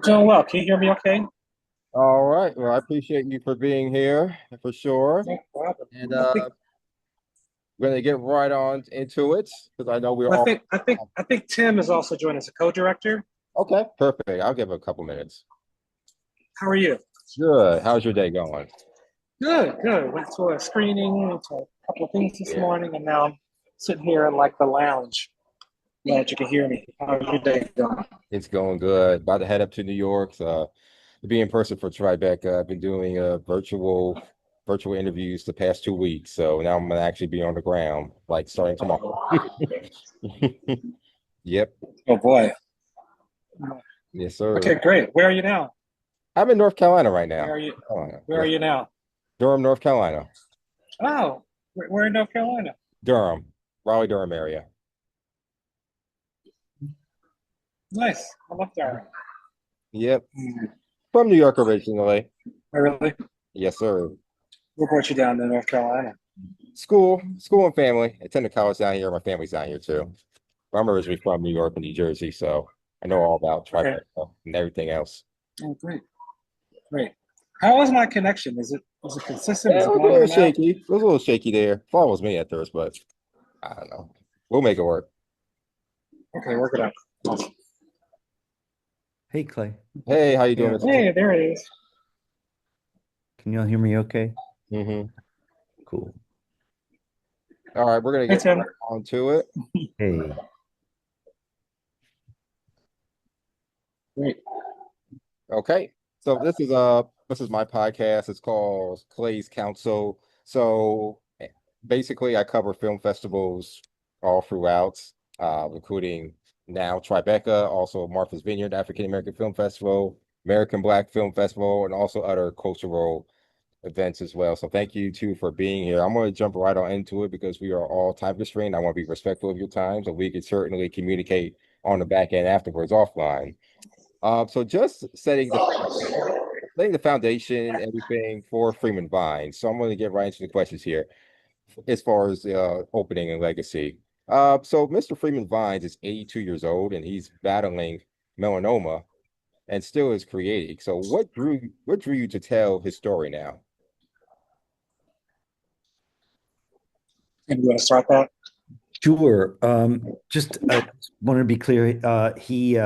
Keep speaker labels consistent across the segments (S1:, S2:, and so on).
S1: Doing well. Can you hear me okay?
S2: All right. Well, I appreciate you for being here for sure.
S1: No problem.
S2: And
S1: I think
S2: we're gonna get right on into it because I know we're
S1: I
S2: all
S1: think I think I think Tim is also joining as a co-director.
S2: okay. Perfect. I'll give a couple minutes.
S1: How are you?
S2: Good. How's your day going?
S1: Good, good. Went to a screening, went to a couple of things this
S2: Yeah,
S1: morning, and now I'm sitting here in like the lounge. Glad you can hear me. How's your day going?
S2: it's going good. About to head up to New York to be in person for Tribeca. I've been doing virtual interviews the past 2 weeks, so now I'm gonna actually be on the ground, like starting tomorrow. Yep.
S1: Oh boy.
S2: Yes, sir.
S1: Okay, great. Where are you now?
S2: I'm in North Carolina right
S1: Where
S2: now.
S1: are you? Where are
S2: Yes,
S1: you now?
S2: Durham, North Carolina.
S1: Oh, we're in North Carolina.
S2: Durham, Raleigh, Durham area.
S1: Nice. I love that.
S2: Yep. From New York originally.
S1: Oh, really?
S2: Yes, sir.
S1: What brought you down to North Carolina?
S2: School and family. I attended college down here. My family's down here too. But I'm originally from New York and New Jersey, so I know all about
S1: Okay.
S2: Tribeca and everything else.
S1: Oh, great. Great. How is my connection? Is it consistent?
S2: Yeah,
S1: Is
S2: it
S1: it
S2: was a
S1: going in
S2: little
S1: and out?
S2: shaky. It was a little shaky there. Thought it was me at first, but I don't know. We'll make it work.
S1: Okay, work it out. Awesome.
S3: Hey Clay,
S2: Hey, how you doing,
S1: Yeah.
S2: Mr. T?
S1: Hey, there it is.
S3: can y'all hear me okay?
S2: Mm-hmm.
S3: Cool.
S2: All right, we're gonna
S1: Hey
S2: get
S1: Tim.
S2: right on to it.
S3: Hey,
S1: Great.
S2: Okay. So this is my podcast. It's called Clay's Council. So basically I cover film festivals all throughout, including now Tribeca, also Martha's Vineyard African American Film Festival, American Black Film Festival, and also other cultural events as well. So thank you too for being here. I'm going to jump right on into it because we are all time constrained. I want to be respectful of your time, so we could certainly communicate on the back end afterwards offline. So just laying the foundation, everything for Freeman Vines. So I'm going to get right into the questions here as far as opening and legacy. So Mr. Freeman Vines is 82 years old and he's battling melanoma and still is creating. So what drew you to tell his story now?
S1: And you want to start that?
S3: sure. Just wanted to be clear. He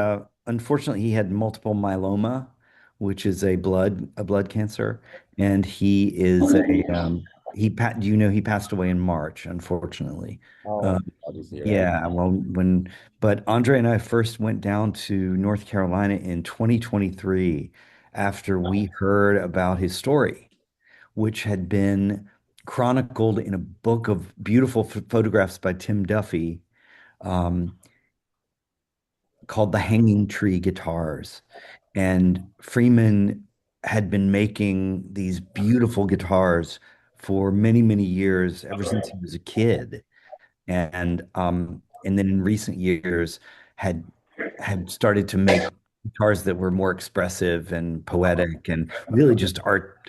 S3: unfortunately he had multiple myeloma, which is a blood cancer, and he is a do you know he passed away in March, unfortunately.
S2: Oh,
S3: Um,
S2: I just hear that.
S3: yeah, well, but Andre and I first went down to North Carolina in 2023 after we heard about his story, which had been chronicled in a book of beautiful photographs by Tim Duffy, um, called The Hanging Tree Guitars. And Freeman had been making these beautiful guitars for many, many years, ever since he was a kid. And then in recent years had had started to make guitars that were more expressive and poetic and really just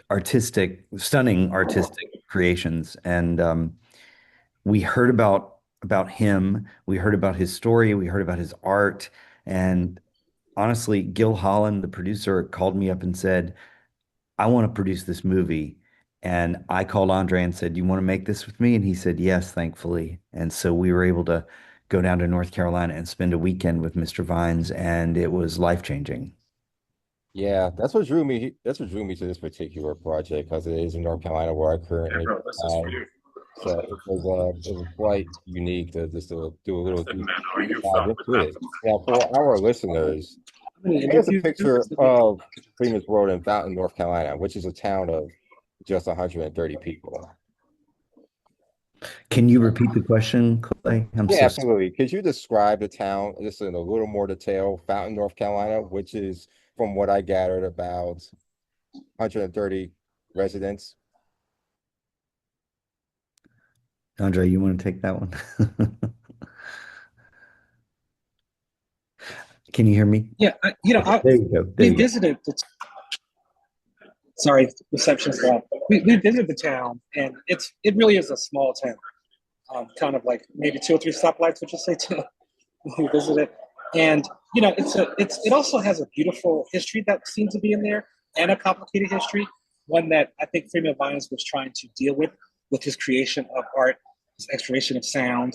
S3: artistic, stunning artistic creations. And we heard about him, we heard about his story, we heard about his art, and honestly, Gil Holland, the producer, called me up and said, I want to produce this movie. And I called Andre and said, "Do you want to make this with me?" And he said, "Yes, thankfully." And so we were able to go down to North Carolina and spend a weekend with Mr. Vines, and it was life-changing.
S2: Yeah, that's what drew me to this particular project because it is in North Carolina where I currently reside. So it was quite unique to just to do a little deep dive into it. Now, for our listeners,
S1: I'm going to
S2: here's a
S1: interview.
S2: picture of Freeman's World in Fountain, North Carolina, which is a town of just 130 people.
S3: Can you repeat the question, Clay? I'm
S2: Yeah,
S3: so sorry.
S2: absolutely. Could you describe the town just in a little more detail? Fountain, North Carolina, which is, from what I gathered, about 130 residents.
S3: Andre, you want to take that one? Can you hear me?
S1: Yeah,
S3: Okay, there you go. There
S1: we
S3: you go.
S1: visited sorry, reception's bad. We visited the town, and it really is a small town. Kind of like maybe two or three stoplights, would you say? To we visited, and it also has a beautiful history that seems to be in there, and a complicated history, one that I think Freeman Vines was trying to deal with his creation of art, his exploration of sound.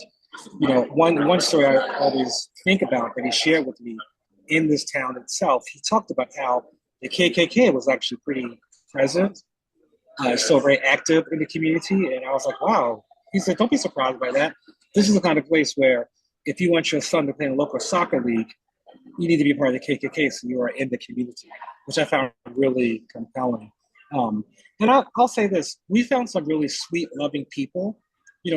S1: One story I always think about that he shared with me in this town itself. He talked about how the KKK was actually pretty present, still very active in the community, and I was like, wow. He said, don't be surprised by that. This is the kind of place where if you want your son to play in a local soccer league, you need to be part of the KKK, so you are in the community, which I found really compelling. And I'll say this: we found some really sweet, loving people.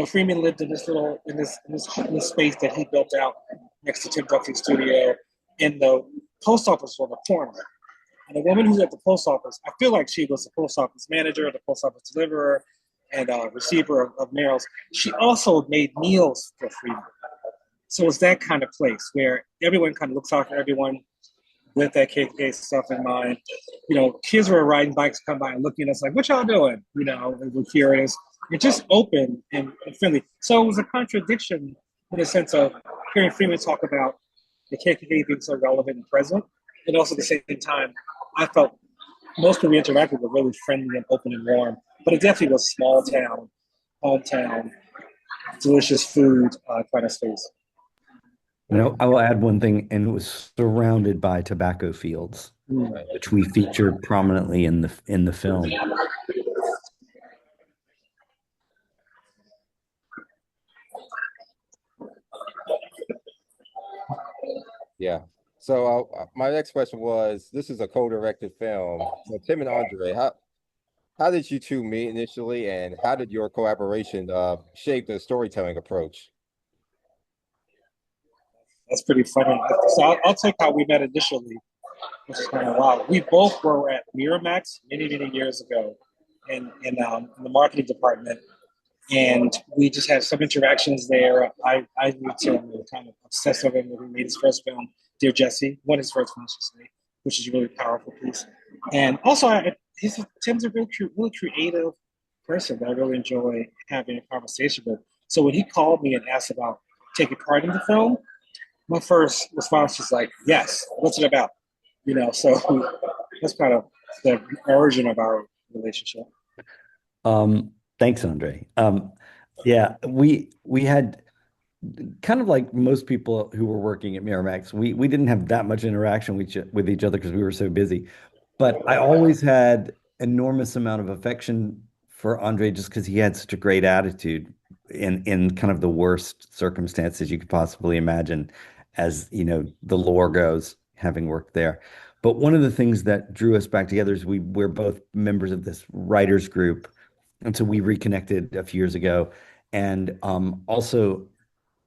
S1: Freeman lived in this space that he built out next to Tim Duffy's studio, and the post office was on the corner. And the woman who's at the post office, I feel like she was the post office manager, the post office deliverer, and receiver of mails. She also made meals for Freeman. So it's that kind of place where everyone kind of looks out for everyone with that KKK stuff in mind. Kids were riding bikes, come by and looking at us like, what y'all doing? And we're curious. It's just open and friendly. So it was a contradiction in the sense of hearing Freeman talk about the KKK being so relevant and present. And also at the same time, I felt most people we interacted with were really friendly and open and warm. But it definitely was small town, hometown, delicious food kind of space.
S3: I will add one thing, and it was surrounded by tobacco fields, which we feature prominently in the film.
S2: Yeah. So my next question was, this is a co-directed film. So Tim and Andre, how did you two meet initially, and how did your collaboration shape the storytelling approach?
S1: That's pretty funny. So I'll take how we met initially, which is kind of wild. We both were at Miramax many, many years ago in the marketing department. And we just had some interactions there. I knew Tim, we were kind of obsessed with him when he made his first film, Dear Jesse, one of his first films, I should say, which is a really powerful piece. And also, Tim's a really creative person that I really enjoy having a conversation with. So when he called me and asked about taking part in the film, my first response was like, yes, what's it about? So that's kind of the origin of our relationship.
S3: Thanks, Andre. Yeah, we had kind of like most people who were working at Miramax, we didn't have that much interaction with each other because we were so busy. But I always had enormous amount of affection for Andre just because he had such a great attitude in kind of the worst circumstances you could possibly imagine, as the lore goes, having worked there. But one of the things that drew us back together is we're both members of this writers group. And so we reconnected a few years ago. And also,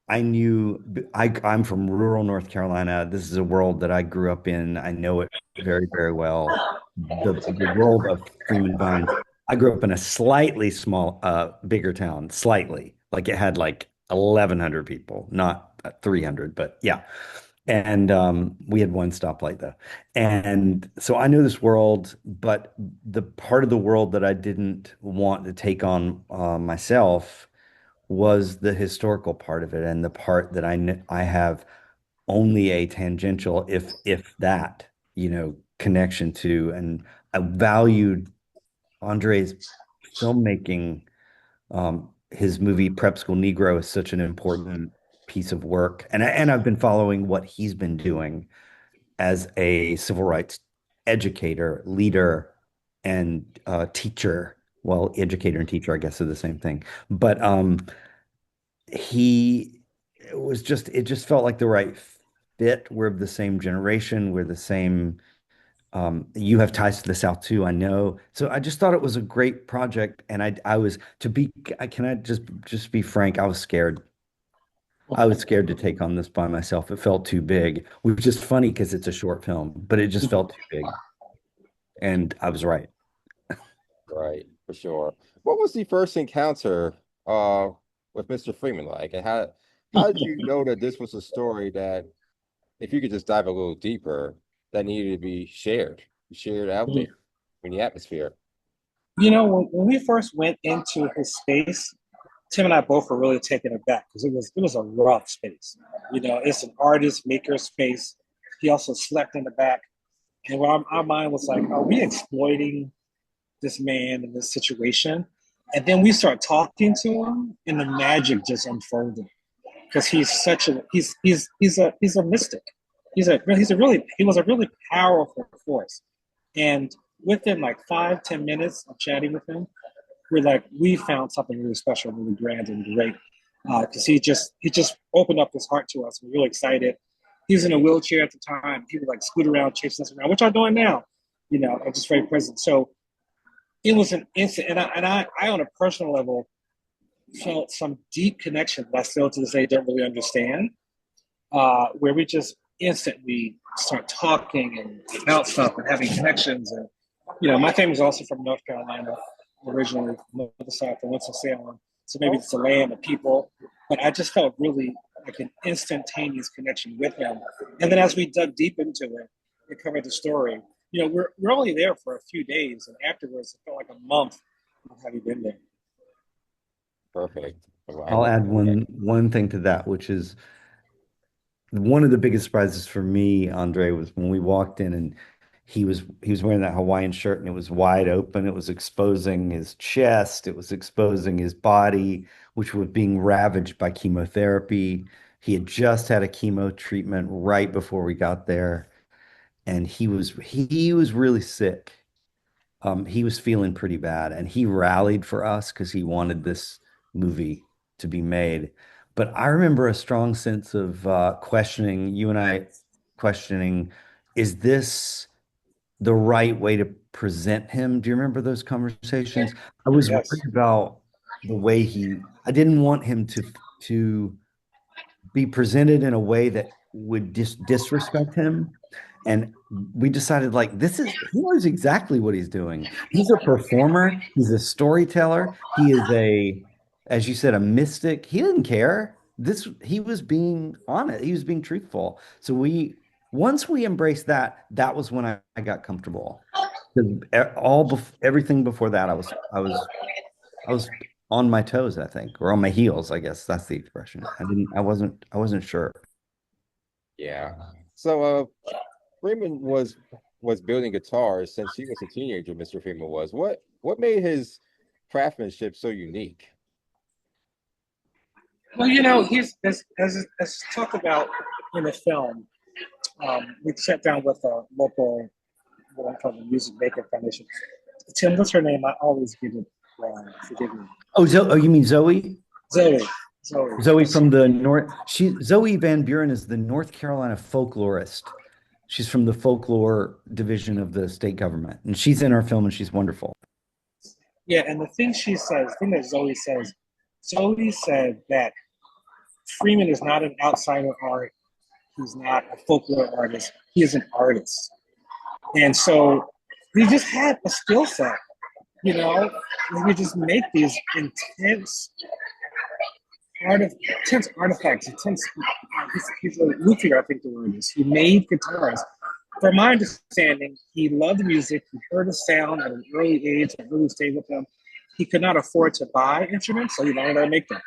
S3: I'm from rural North Carolina. This is a world that I grew up in. I know it very, very well. The world of Freeman Vines. I grew up in a slightly bigger town, slightly. Like it had like 1,100 people, not 300, but yeah. And we had one stoplight though. And so I know this world, but the part of the world that I didn't want to take on myself was the historical part of it, and the part that I have only a tangential, if that, connection to. And I valued Andre's filmmaking. His movie Prep School Negro is such an important piece of work, and I've been following what he's been doing as a civil rights educator, leader, and teacher. Well, educator and teacher, I guess, are the same thing. But it just felt like the right fit. We're of the same generation. We're the same. You have ties to the South too, I know. So I just thought it was a great project, and I was can I just be frank? I was scared. I was scared to take on this by myself. It felt too big, which is funny because it's a short film, but it just felt too big. And I was right.
S2: Right, for sure. What was the first encounter with Mr. Freeman like? And how did you know that this was a story that, if you could just dive a little deeper, that needed to be shared out there in the atmosphere?
S1: When we first went into his space, Tim and I both were really taken aback because it was a rough space. It's an artist maker space He also slept in the back. And our mind was like, are we exploiting this man in this situation? And then we start talking to him, and the magic just unfolded because he's a mystic. He was a really powerful force. And within like 5-10 minutes of chatting with him, we're like, we found something really special, really grand and great. Because he just opened up his heart to us. We're really excited. He was in a wheelchair at the time. He would like scoot around, chasing us around. What y'all doing now? And just very present. So it was an instant, and I on a personal level felt some deep connection that I still to this day don't really understand. Where we just instantly start talking and about stuff and having connections. And my family's also from North Carolina originally, from the side from Winston-Salem. So maybe it's the land, the people, but I just felt really like an instantaneous connection with him. And then as we dug deep into it, we covered the story. We're only there for a few days, and afterwards it felt like a month of having been there.
S2: Perfect.
S3: I'll add one thing to that, which is one of the biggest surprises for me, Andre, was when we walked in and he was wearing that Hawaiian shirt and it was wide open. It was exposing his chest. It was exposing his body, which was being ravaged by chemotherapy. He had just had a chemo treatment right before we got there, and he was really sick. He was feeling pretty bad, and he rallied for us because he wanted this movie to be made. But I remember a strong sense of questioning, you and I questioning, is this the right way to present him? Do you remember those conversations? I was
S1: Yes.
S3: worried about the way I didn't want him to be presented in a way that would disrespect him. And we decided like he knows exactly what he's doing. He's a performer, he's a storyteller, he is as you said, a mystic. He didn't care. He was being honest, he was being truthful. So once we embraced that, that was when I got comfortable. 'Cause everything before that, I was on my toes, I think, or on my heels, I guess that's the expression. I wasn't sure.
S2: Yeah. So Freeman was building guitars since he was a teenager, Mr. Freeman was. What made his craftsmanship so unique?
S1: Well, he's as talked about in the film. We sat down with a local, what I call the Music Maker Foundation. Tim, what's her name? I always get it wrong. Forgive me.
S3: Oh, you mean Zoe?
S1: Zoe. Zoe.
S3: Zoe from the North. Zoe Van Buren is the North Carolina folklorist. She's from the folklore division of the state government, and she's in our film, and she's wonderful.
S1: Yeah, and the thing that Zoe said that Freeman is not an outsider art. He's not a folklore artist. He is an artist. And so he just had a skill set, we just make these intense artifacts, he's a luthier, I think the word is. He made guitars. From my understanding, he loved music. He heard the sound at an early age that really stayed with him. He could not afford to buy instruments, so he learned how to make them.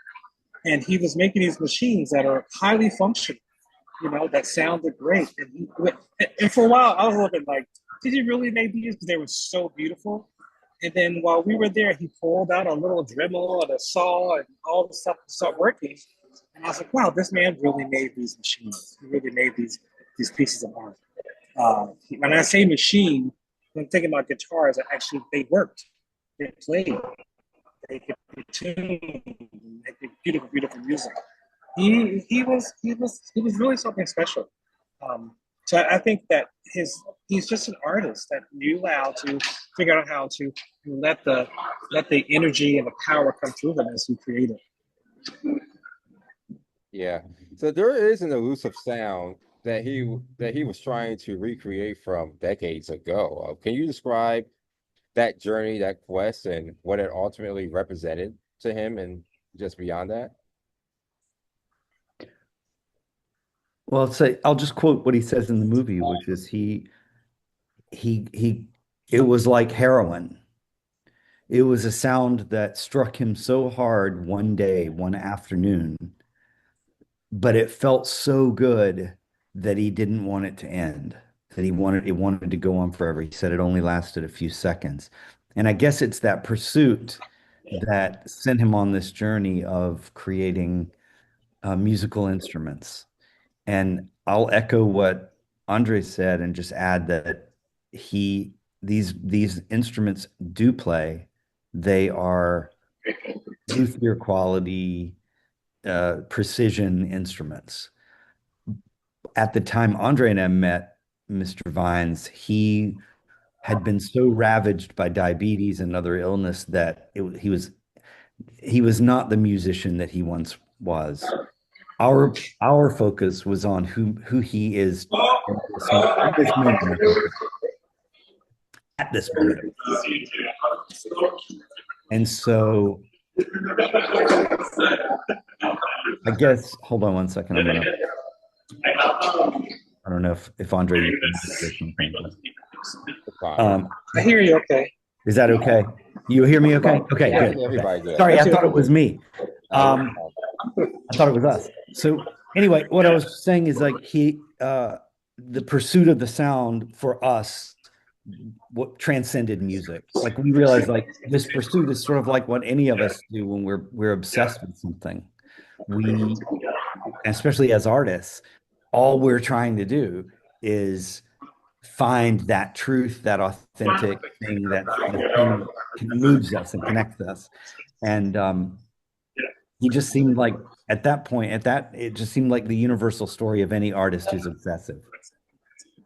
S1: And he was making these machines that are highly functional, that sounded great. And for a while, I was a little bit like, did he really make these? Because they were so beautiful. And then while we were there, he pulled out a little Dremel and a saw and all the stuff to start working. And I was like, wow, this man really made these machines. He really made these pieces of art. When I say machine, when I'm thinking about guitars, actually they worked. They played. They could be tuned. They could beautiful, beautiful music. He was really something special. So I think that he's just an artist that knew how to figure out how to let the energy and the power come through him as he created.
S2: Yeah. So there is an elusive sound that he was trying to recreate from decades ago. Can you describe that journey, that quest, and what it ultimately represented to him, and just beyond that?
S3: Well, I'll just quote what he says in the movie, which is it was like heroin. It was a sound that struck him so hard one day, one afternoon, but it felt so good that he didn't want it to end, that it wanted to go on forever. He said it only lasted a few seconds. And I guess it's that pursuit that sent him on this journey of creating musical instruments. And I'll echo what Andre said and just add that these instruments do play. They are luthier quality, precision instruments. At the time Andre and I met Mr. Vines, he had been so ravaged by diabetes and other illness that he was not the musician that he once was. Our focus was on who he is in this moment, at this moment. And so I guess, hold on one second. I don't know if Andre, you can say something.
S1: I hear you okay.
S3: Is that okay? You hear me okay? Okay,
S1: Yeah,
S3: good.
S2: everybody good.
S3: Sorry, I thought it was me. I thought it was us. So anyway, what I was saying is like the pursuit of the sound for us, what transcended music. Like we realized like this pursuit is sort of like what any of us do when we're obsessed with something. We, especially as artists, all we're trying to do is find that truth, that authentic thing, that the thing that moves us and connects us. And he just seemed like at that point, it just seemed like the universal story of any artist who's obsessive.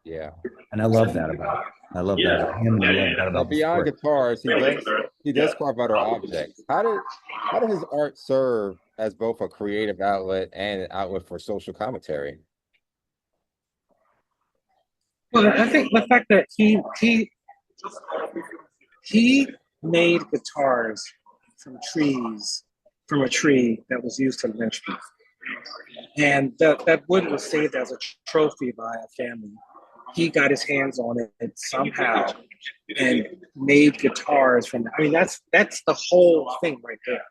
S2: Yeah.
S3: And I love that about it. I love that about him. And I love that
S2: Now,
S3: about the
S2: beyond
S3: sport.
S2: guitars, he does carve other objects. How did his art serve as both a creative outlet and an outlet for social commentary?
S1: Well, I think the fact that he made guitars from a tree that was used to lynch people, and that wood was saved as a trophy by a family. He got his hands on it somehow and made guitars from it. I mean, that's the whole thing right there.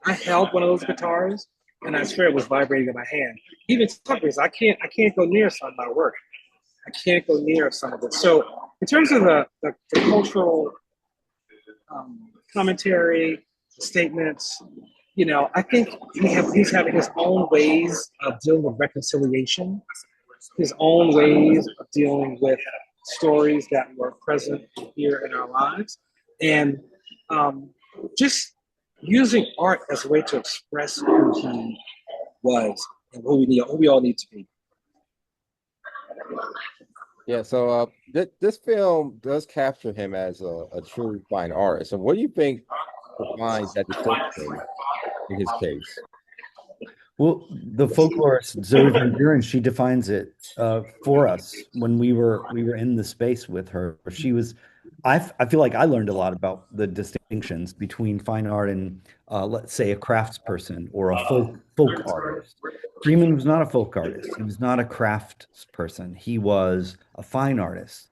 S1: I held one of those guitars, and I swear it was vibrating in my hand. Even some days, I can't go near some of my work. I can't go near some of it. So, in terms of the cultural commentary, statements, I think he's having his own ways of dealing with reconciliation, his own ways of dealing with stories that were present here in our lives, and just using art as a way to express who he was and who we all need to be.
S2: Yeah, so this film does capture him as a true fine artist. And what do you think defines that distinction in his case?
S3: Well, the folklorist Zoe Van Buren, she defines it for us when we were in the space with her. I feel like I learned a lot about the distinctions between fine art and let's say a craftsperson or a folk artist. Freeman was not a folk artist. He was not a crafts person. He was a fine artist.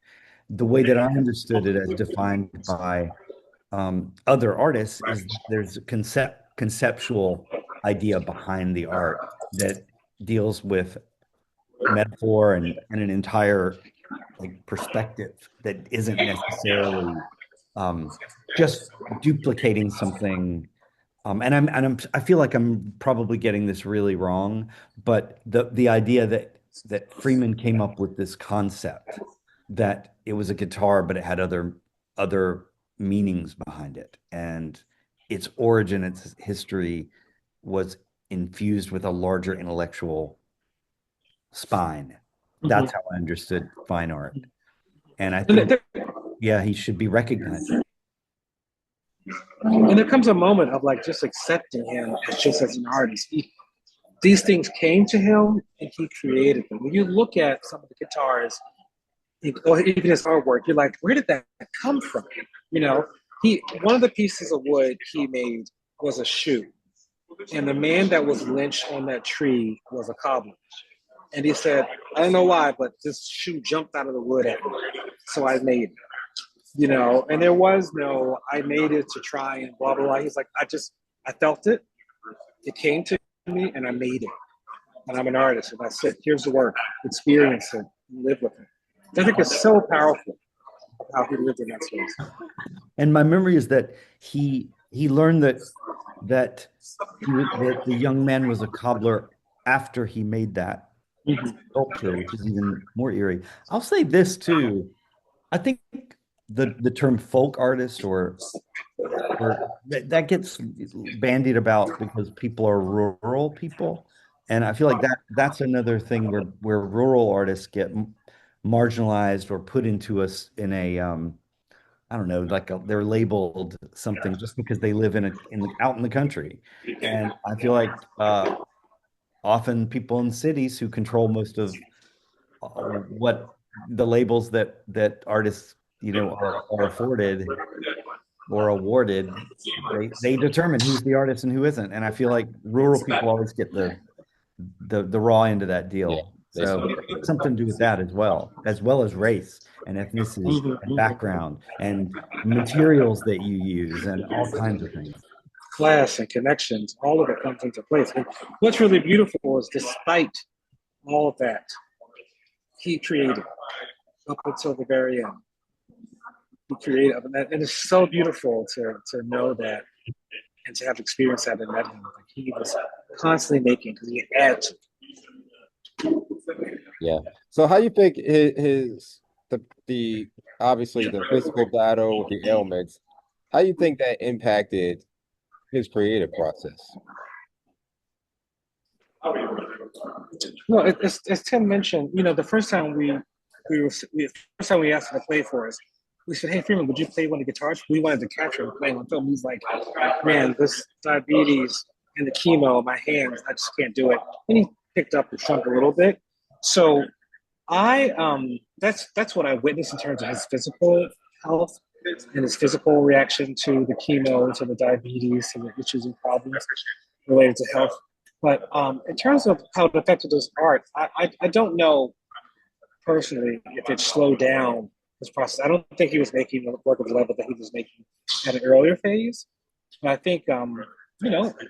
S3: The way that I understood it as defined by other artists is there's a conceptual idea behind the art that deals with metaphor and an entire perspective that isn't necessarily just duplicating something. I feel like I'm probably getting this really wrong, but the idea that Freeman came up with this concept that it was a guitar, but it had other meanings behind it, and its origin, its history was infused with a larger intellectual spine. That's how I understood fine art. And I think, yeah, he should be recognized.
S1: And there comes a moment of just accepting him as an artist. These things came to him and he created them. When you look at some of the guitars, or even his artwork, you're like, where did that come from? One of the pieces of wood he made was a shoe. And the man that was lynched on that tree was a cobbler. And he said, I don't know why, but this shoe jumped out of the wood at me. So I made it. And there was no, I made it to try and blah, blah, blah. He's like, I felt it. It came to me and I made it. and I'm an artist, and that's it. Here's the work, experience it, live with it. I think it's so powerful how he lived in that space.
S3: And my memory is that he learned that that the young man was a cobbler after he made that sculpture, which is even more eerie. I'll say this too. I think the term folk artist or that gets bandied about because people are rural people. And I feel like that's another thing where rural artists get marginalized or put into us in a I don't know, like they're labeled something just because they live out in the country. And I feel like often people in cities who control most of what the labels that artists, are afforded or awarded, they determine who's the artist and who isn't. And I feel like rural people always get the raw end of that
S2: Yeah,
S3: deal. So it's something to do with that as well as race and ethnicity and background and materials that you use and all kinds of things.
S1: Class and connections, all of it comes into place. And what's really beautiful is despite all of that, he created up until the very end. He created, and it's so beautiful to know that and to have experienced that and met him. Like he was constantly making because he had to.
S2: Yeah. So how you think the obviously the physical battle with the ailments, how you think that impacted his creative process?
S1: Well, as Tim mentioned, the first time first time we asked him to play for us, we said, "Hey Freeman, would you play one of the guitars?" We wanted to capture him playing on film. He's like, "Man, this diabetes and the chemo, my hands, I just can't do it." And he picked up and shrunk a little bit. So that's what I witnessed in terms of his physical health and his physical reaction to the chemo, to the diabetes, to the issues and problems related to health. But in terms of how it affected his art, I don't know personally if it slowed down this process. I don't think he was making the work of the level that he was making at an earlier phase. But I think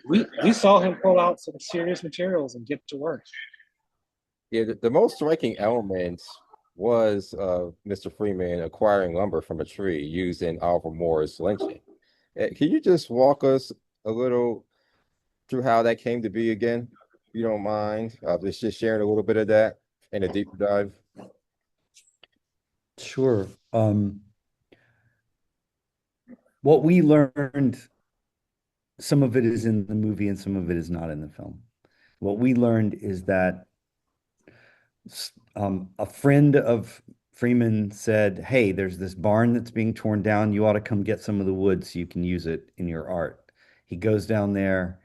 S1: we saw him pull out some serious materials and get to work.
S2: Yeah, the most striking element was Mr. Freeman acquiring lumber from a tree used in Oliver Moore's lynching. Can you just walk us a little through how that came to be again, if you don't mind? Just sharing a little bit of that in a deeper dive.
S3: Sure. What we learned, some of it is in the movie and some of it is not in the film. What we learned is that a friend of Freeman said, "Hey, there's this barn that's being torn down. You ought to come get some of the wood so you can use it in your art." He goes down there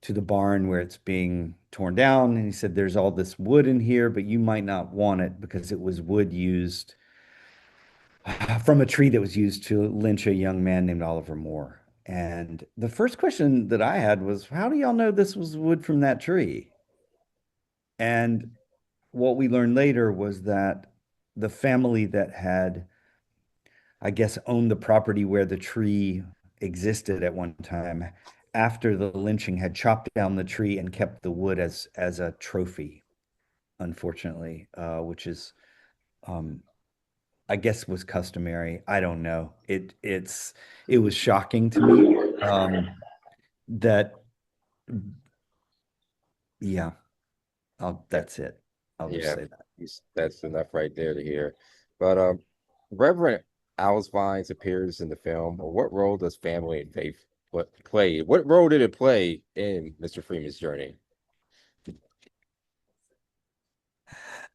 S3: to the barn where it's being torn down, and he said, "There's all this wood in here, but you might not want it because it was wood used from a tree that was used to lynch a young man named Oliver Moore." And the first question that I had was, how do y'all know this was wood from that tree? And what we learned later was that the family that had, I guess, owned the property where the tree existed at one time, after the lynching, had chopped down the tree and kept the wood as a trophy, unfortunately, which is, I guess, was customary. I don't know. It was shocking to me that, yeah. That's it. I'll just say that.
S2: That's enough right there to hear. But Reverend Alice Vines appears in the film. What role does family and faith play? What role did it play in Mr. Freeman's journey?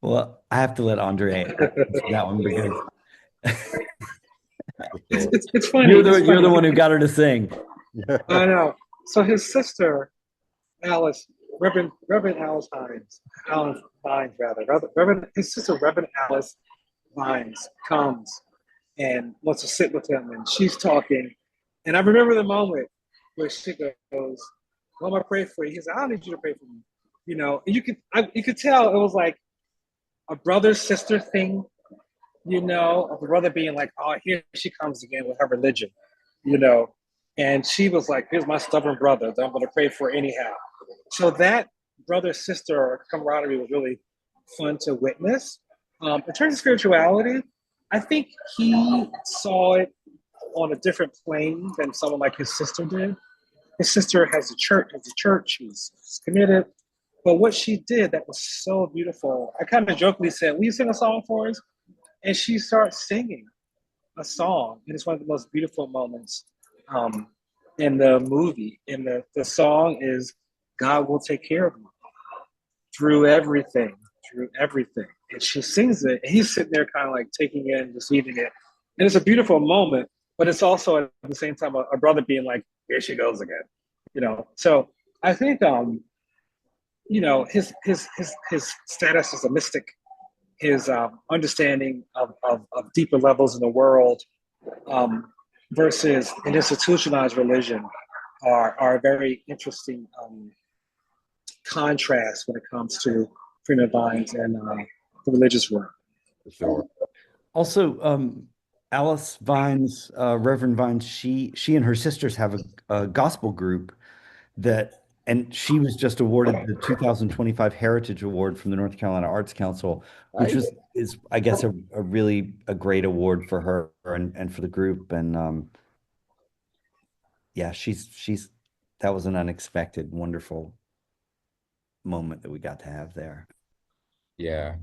S3: Well, I have to let Andre answer that one because
S1: it's funny.
S3: You're the one who got her to sing.
S1: I know. So his sister, Alice, Reverend Alice Vines, his sister Reverend Alice Vines comes and wants to sit with him, and she's talking, and I remember the moment where she goes, "Well, I'm gonna pray for you." He said, "I don't need you to pray for me," And you could tell it was like a brother sister thing, of the brother being like, "Oh, here she comes again with her religion," and she was like, "Here's my stubborn brother that I'm gonna pray for anyhow." So that brother-sister camaraderie was really fun to witness. In terms of spirituality, I think he saw it on a different plane than someone like his sister did. His sister has a church, she's committed. But what she did that was so beautiful, I kind of jokingly said, will you sing a song for us? And she starts singing a song. And it's one of the most beautiful moments in the movie. And the song is God Will Take Care of You through everything, through everything. And she sings it, and he's sitting there kind of like taking it and receiving it. And it's a beautiful moment, but it's also at the same time a brother being like, here she goes again, you know? So I think, you know, his status as a mystic, his understanding of deeper levels in the world versus an institutionalized religion are a very interesting contrast when it comes to Freeman Vines and the religious work.
S2: For sure.
S3: Also, Alice Vines, Reverend Vines, she and her sisters have a gospel group and she was just awarded the 2025 Heritage Award from the North Carolina Arts Council, which is I guess a really great award for her and for the group. And yeah, she's that was an unexpected, wonderful moment that we got to have there.
S2: Yeah,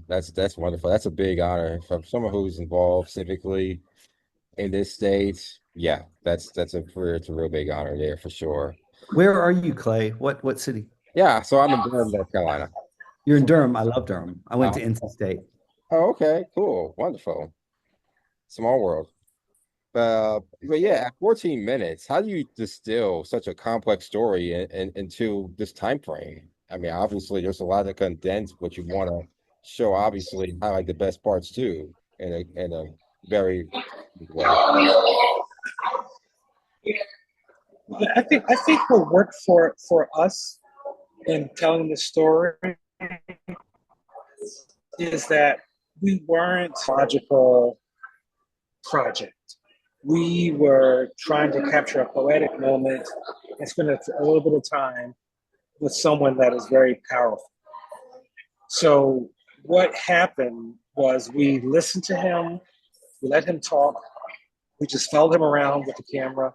S2: that's wonderful. That's a big honor from someone who's involved civically in this state. Yeah, it's a real big honor there for sure.
S3: Where are you, Clay? What city?
S2: Yeah, so I'm in Durham, North Carolina.
S3: You're in Durham. I love Durham. I went to NC State.
S2: Oh, okay, cool, wonderful. Small world. But yeah, at 14 minutes, how do you distill such a complex story into this time frame? I mean, obviously, there's a lot to condense what you want to show. Obviously, highlight the best parts too, in a very way.
S1: Yeah, I think what worked for us in telling the story is that we weren't a logical project. We were trying to capture a poetic moment and spend a little bit of time with someone that is very powerful. So what happened was we listened to him, we let him talk, we just followed him around with the camera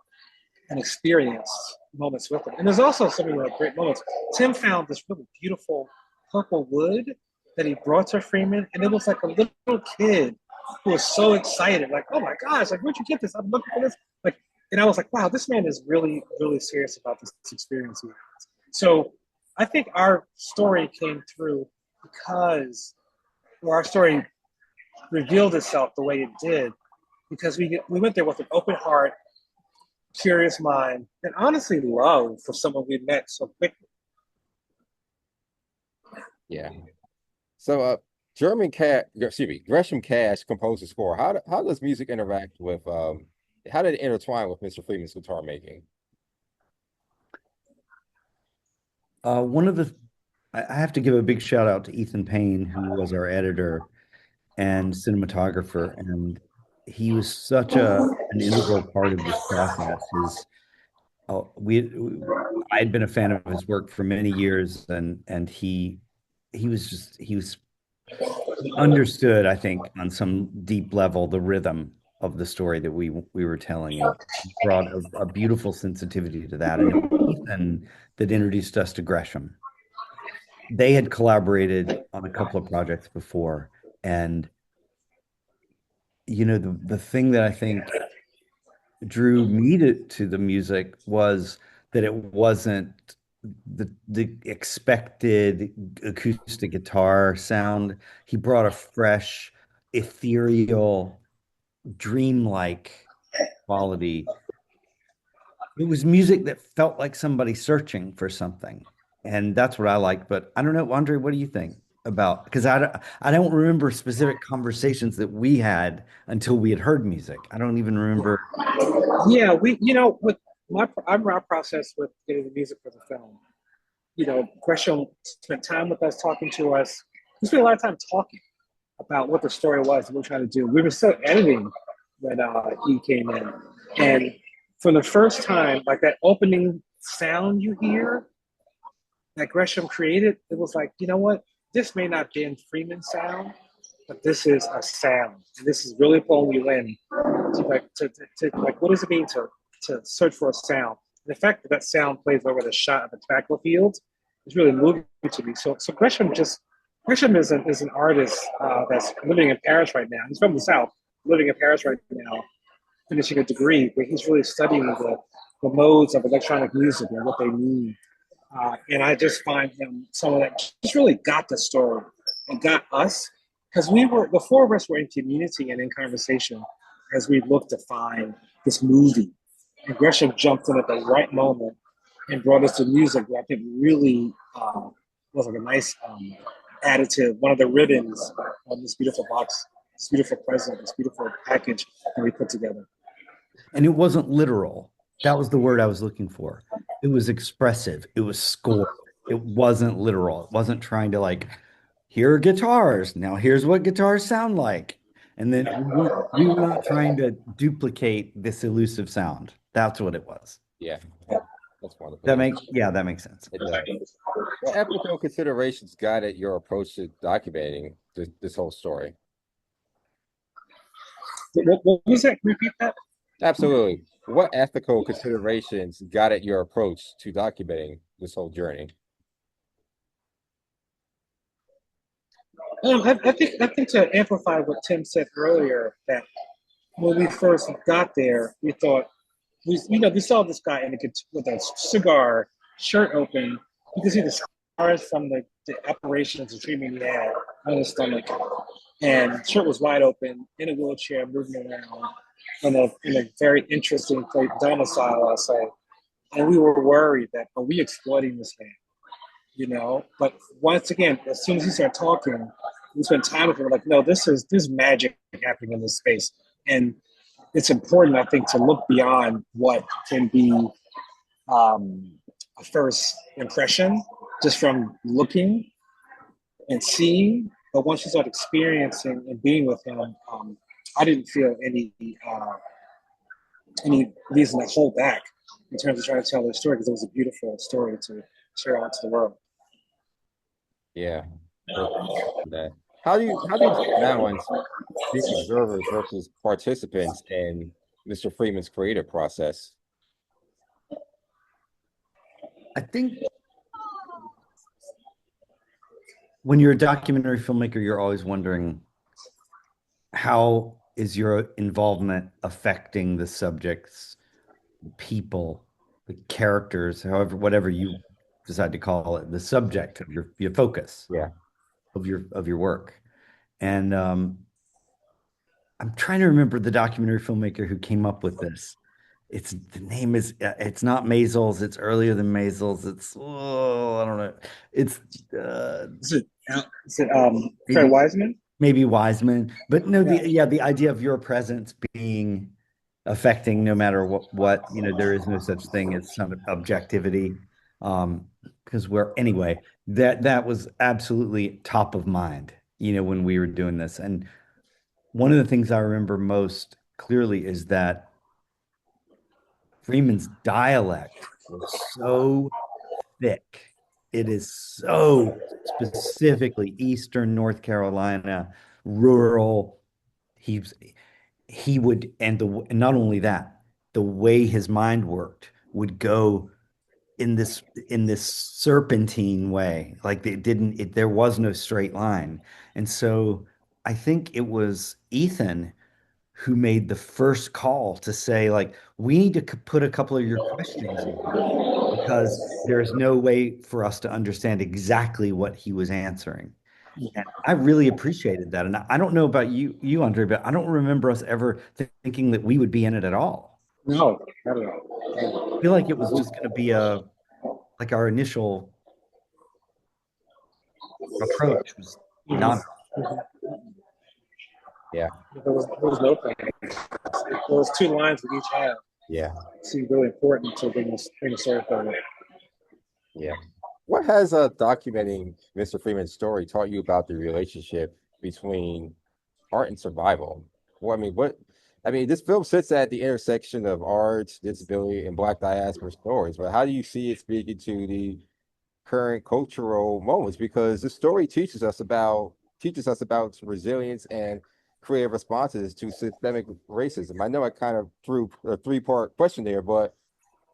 S1: and experienced moments with him. And there's also some great moments. Tim found this really beautiful purple wood that he brought to Freeman, and it was like a little kid who was so excited, like, oh my gosh, like, where'd you get this? I'm looking for this. Like, and I was like, wow, this man is really, really serious about this experience he has. So I think our story came through our story revealed itself the way it did, because we went there with an open heart, curious mind, and honestly love for someone we met so quickly.
S2: Yeah. So Gresham Cash composed the score. How does music interact with how did it intertwine with Mr. Freeman's guitar making?
S3: I have to give a big shout out to Ethan Payne, who was our editor and cinematographer, and he was such an integral part of this process. I'd been a fan of his work for many years, and he understood, I think, on some deep level, the rhythm of the story that we were telling, and brought a beautiful sensitivity to that. And it was Ethan that introduced us to Gresham. They had collaborated on a couple of projects before, and you know, the thing that I think drew me to the music was that it wasn't the expected acoustic guitar sound. He brought a fresh, ethereal, dreamlike quality. It was music that felt like somebody searching for something, and that's what I liked. But I don't know, Andre, what do you think about? Because I don't remember specific conversations that we had until we had heard music. I don't even remember.
S1: Yeah, with our process with getting the music for the film, Gresham spent time with us, talking to us. We spent a lot of time talking about what the story was and what we're trying to do. We were still editing when he came in. And for the first time, like that opening sound you hear, that Gresham created, it was like, you know what? This may not be in Freeman's sound, but this is a sound. And this is really pulling you in to like, what does it mean to search for a sound? And the fact that that sound plays over the shot of the tobacco fields is really moving to me. So Gresham is an artist that's living in Paris right now. He's from the South, living in Paris right now, finishing a degree where he's really studying the modes of electronic music and what they mean. And I just find him someone that just really got the story and got us, because the four of us were in community and in conversation as we looked to find this movie. And Gresham jumped in at the right moment and brought us the music that I think really was like a nice additive, one of the ribbons on this beautiful box, this beautiful present, this beautiful package that we put together.
S3: And it wasn't literal. That was the word I was looking for. It was expressive. It was scored. It wasn't literal. It wasn't trying to like, here are guitars. Now here's what guitars sound like. And then we were not trying to duplicate this elusive sound. That's what it was.
S2: Yeah. That's wonderful.
S3: That makes sense.
S2: It does. What ethical considerations guided your approach to documenting this whole story?
S1: What was that? Repeat that?
S2: Absolutely. What ethical considerations guided your approach to documenting this whole journey?
S1: I think to amplify what Tim said earlier, that when we first got there, we thought we saw this guy with a cigar, shirt open. You can see the scars from the operations of treatment he had on his stomach, and shirt was wide open, in a wheelchair, moving around in a very interesting place, domicile, I'll say. And we were worried that, are we exploiting this man? But once again, as soon as he started talking, we spent time with him. We're like, no, this is magic happening in this space, and it's important, I think, to look beyond what can be a first impression just from looking and seeing. But once you start experiencing and being with him, I didn't feel any reason to hold back in terms of trying to tell the story, because it was a beautiful story to share out to the world.
S2: Yeah. How do you balance being observers versus participants in Mr. Freeman's creative process?
S3: I think when you're a documentary filmmaker, you're always wondering, how is your involvement affecting the subjects, people, the characters, whatever you decide to call it, the subject of your focus.
S2: Yeah.
S3: Of your work. And I'm trying to remember the documentary filmmaker who came up with this. It's not Maisels. It's earlier than Maisels. I don't know. Is
S1: it Fred Wiseman?
S3: Maybe Wiseman, but no, the idea of your presence being affecting no matter what, there is no such thing as some objectivity. Because that was absolutely top of mind, when we were doing this. And one of the things I remember most clearly is that Freeman's dialect was so thick. It is so specifically Eastern North Carolina, rural. He would, and not only that, the way his mind worked would go in this serpentine way. Like there was no straight line. And so I think it was Ethan who made the first call to say, like, we need to put a couple of your questions in because there's no way for us to understand exactly what he was answering. And I really appreciated that. And I don't know about you, Andre, but I don't remember us ever thinking that we would be in it at all.
S1: No, not at all.
S3: I feel like it was just going to be like our initial approach was not.
S2: Yeah.
S1: There was no plan. There was 2 lines with each half.
S2: Yeah.
S1: It seemed really important to bring the story forward.
S2: Yeah. What has documenting Mr. Freeman's story taught you about the relationship between art and survival? Well, this film sits at the intersection of art, disability, and Black diaspora stories. But how do you see it speaking to the current cultural moments, because the story teaches us about resilience and creative responses to systemic racism. I know I kind of threw a three-part question there, but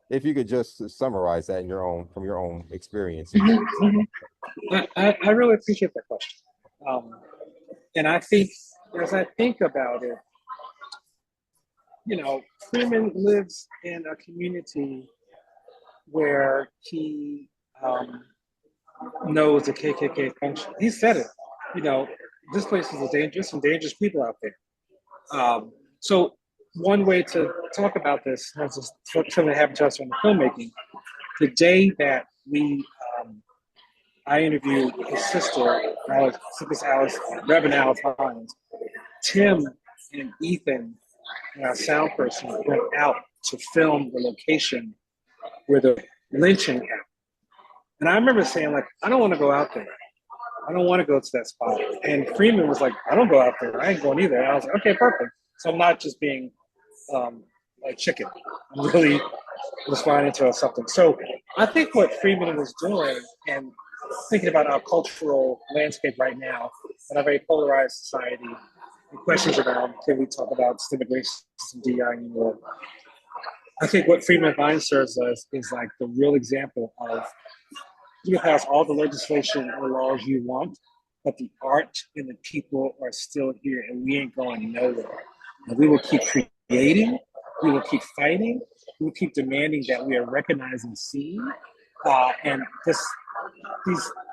S2: if you could just summarize that in from your own experiences.
S1: Mhm, mhm. I really appreciate that question. And I think, as I think about it, Freeman lives in a community where he knows the KKK function. He said it. You know, this place is some dangerous people out there. So one way to talk about this has something that happened to us from the filmmaking. The day that I interviewed his sister, Alice, Reverend Alice Hines, Tim and Ethan, and our sound person, went out to film the location where the lynching happened. And I remember saying, like, I don't want to go out there. I don't want to go to that spot. And Freeman was like, I don't go out there. I ain't going either. And I was like, okay, perfect. So I'm not just being like chicken. I'm really responding to something. So I think what Freeman was doing, and thinking about our cultural landscape right now in a very polarized society, the questions around, can we talk about systemic racism, DI anymore? I think what Freeman Vines serves us is like the real example of, you can pass all the legislation and the laws you want, but the art and the people are still here, and we ain't going nowhere. And we will keep creating, we will keep fighting, we will keep demanding that we are recognized and seen. And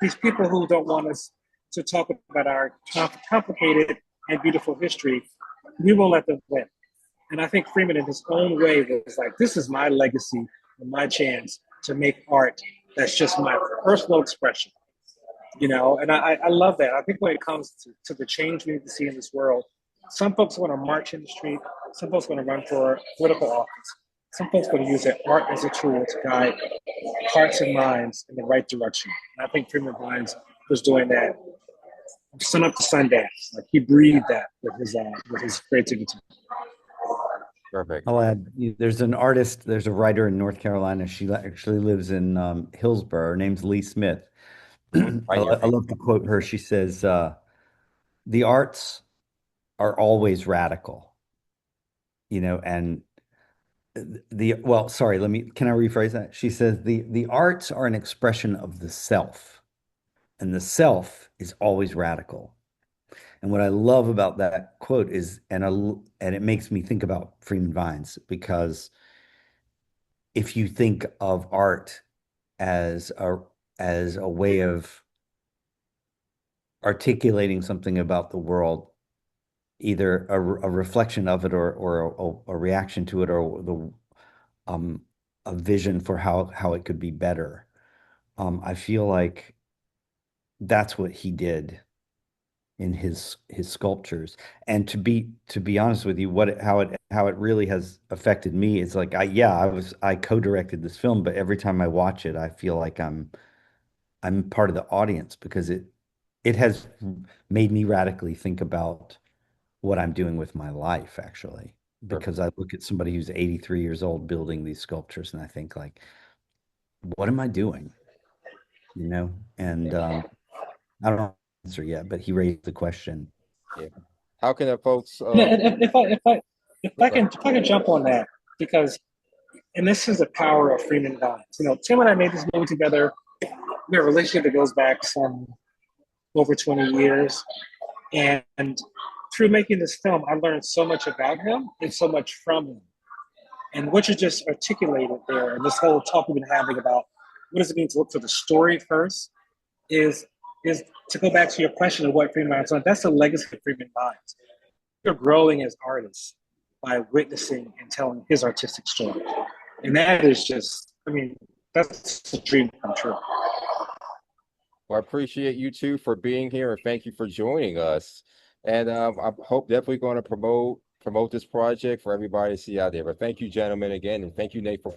S1: these people who don't want us to talk about our complicated and beautiful history, we won't let them win. And I think Freeman, in his own way, was like, this is my legacy and my chance to make art that's just my personal expression, and I love that. I think when it comes to the change we need to see in this world, some folks want to march in the street, some folks want to run for political office, some folks want to use their art as a tool to guide hearts and minds in the right direction. And I think Freeman Vines was doing that sun up to sundown. Like, he breathed that with his creativity.
S2: Perfect.
S3: I'll add, there's a writer in North Carolina. She actually lives in Hillsborough. Her name's Lee Smith. I love to quote her. She says, the arts are always radical, and sorry, can I rephrase that? She says, the arts are an expression of the self, and the self is always radical. And what I love about that quote is, and it makes me think about Freeman Vines, because if you think of art as a way of articulating something about the world, either a reflection of it, or a reaction to it, or a vision for how it could be better. I feel like that's what he did in his sculptures. And to be honest with you, how it really has affected me is like, I co-directed this film, but every time I watch it, I feel like I'm part of the audience, because it has made me radically think about what I'm doing with my life, actually. Because I look at somebody who's 83 years old building these sculptures, and I think, like, what am I doing? And I don't know the answer yet, but he raised the question.
S2: Yeah. How can the folks?
S1: Yeah, and if I can jump on that, because, and this is the power of Freeman Vines. Tim and I made this movie together. We have a relationship that goes back some over 20 years, and through making this film, I learned so much about him and so much from him. And what you just articulated there, and this whole talk we've been having about what does it mean to look for the story first, is to go back to your question of what Freeman Vines is. That's the legacy of Freeman Vines. You're growing as artists by witnessing and telling his artistic story. And that is just, that's a dream come true.
S2: Well, I appreciate you two for being here, and thank you for joining us. And I hope definitely going to promote this project for everybody to see out there. But thank you, gentlemen, again, and thank you, Nate, for